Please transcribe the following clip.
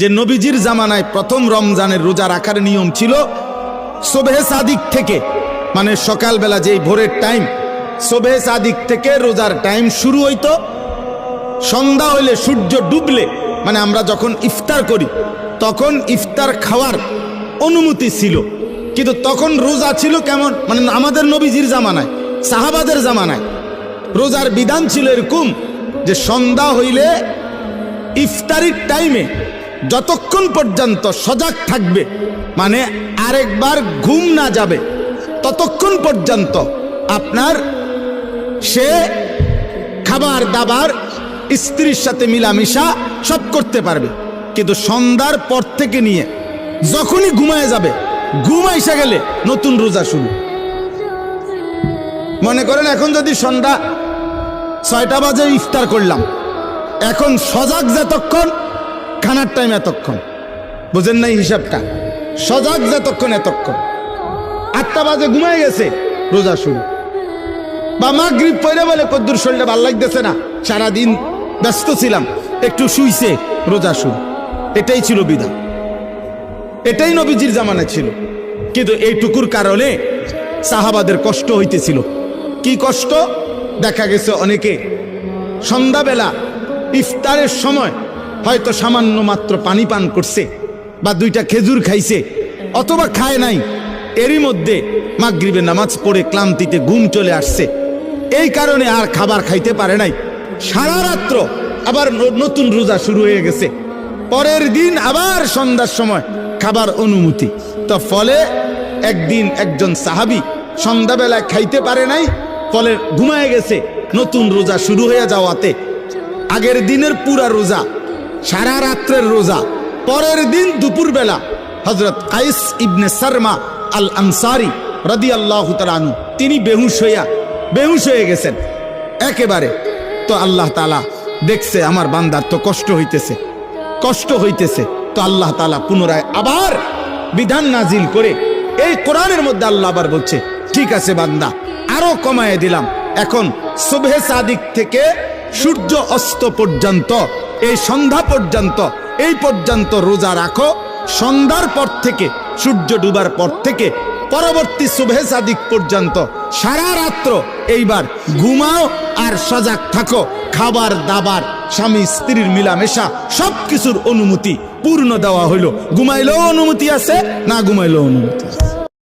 যে নবীজির জামানায় প্রথম রমজানের রোজা রাখার নিয়ম ছিল সুবহে সাদিক থেকে, মানে সকালবেলা যেই ভোরের টাইম, সুবহে সাদিক থেকে রোজার টাইম শুরু হইতো। সন্ধ্যা হইলে, সূর্য ডুবলে, মানে আমরা যখন ইফতার করি তখন ইফতার খাওয়ার অনুমতি ছিল। কিন্তু তখন রোজা ছিল কেমন, মানে আমাদের নবীজির জামানায়, সাহাবাদের জামানায় রোজার বিধান ছিল এরকম যে সন্ধ্যা হইলে ইফতারির টাইমে যতক্ষণ পর্যন্ত সজাগ থাকবে, মানে আরেকবার ঘুম না যাবে, ততক্ষণ পর্যন্ত আপনার সে খাবার দাবার, স্ত্রীর সাথে মিলামিশা সব করতে পারবে। কিন্তু সন্ধ্যার পর থেকে নিয়ে যখনই ঘুমায় যাবে, ঘুম এসে গেলে নতুন রোজা শুরু। মনে করেন এখন যদি সন্ধ্যা 6টা বাজে ইফতার করলাম, এখন সজাগ যতক্ষণ, খানার টাইম এতক্ষণ, বুঝেন নাই হিসাবটা? সজাগ যতক্ষণ এতক্ষণ। 8টা বাজে ঘুমায় গেছে, রোজা শুরু। বা মাগরিব পড়ে বলে কদ্দুর শরীরটা ভাল লাগতেছে না, সারাদিন ব্যস্ত ছিলাম, একটু শুইছে, রোজা শুরু। এটাই ছিল বিধান, এটাই নবীজির জামানায় ছিল। কিন্তু এইটুকুর কারণে সাহাবাদের কষ্ট হইতেছিল। কি কষ্ট? দেখা গেছে অনেকে সন্ধ্যাবেলা ইফতারের সময় হয়তো সামান্য মাত্র পানি পান করছে, বা 2টা খেজুর খাইছে, অথবা খায় নাই। এরই মধ্যে মাগরিবের নামাজ পড়ে ক্লান্তিতে ঘুম চলে আসছে, এই কারণে আর খাবার খাইতে পারে নাই। সারা রাত্র আবার নতুন রোজা শুরু হয়ে গেছে, পরের দিন আবার সন্ধ্যার সময় খাবার অনুমতি। তো ফলে একদিন একজন সাহাবী সন্ধ্যাবেলায় খাইতে পারে নাই, ফলে ঘুমায় গেছে। নতুন রোজা শুরু হয়ে যাওয়াতে আগের দিনের পুরা রোজা, সারা রাত্রের রোজা, পরের দিন দুপুরবেলা হযরত কাইস ইবনে সারমা আল আনসারী রাদিয়াল্লাহু তাআলা আনহু তিনি বেহুশ হয়ে গেছেন একেবারে। তো আল্লাহ তাআলা দেখছে আমার বান্দার তো কষ্ট হইতেছে, তো আল্লাহ তাআলা পুনরায় আবার বিধান নাজিল করে এই কোরআনের মধ্যে আল্লাহ আবার বলছে, ঠিক আছে বান্দা, আরো কমায় দিলাম। এখন সুবহে সাদিক থেকে সূর্য অস্ত পর্যন্ত, এই সন্ধ্যা পর্যন্ত, এই পর্যন্ত রোজা রাখো। সন্ধ্যার পর থেকে, সূর্য ডুবার পর থেকে পরবর্তী সুবহে সাদিক পর্যন্ত সারা রাত্র এইবার ঘুমাও আর সজাগ থাকো। খাবার দাবার, স্বামী স্ত্রীর মিলামেশা, সবকিছুর অনুমতি পূর্ণ দেওয়া হইল। ঘুমাইলেও অনুমতি আছে, না ঘুমাইলেও অনুমতি আছে।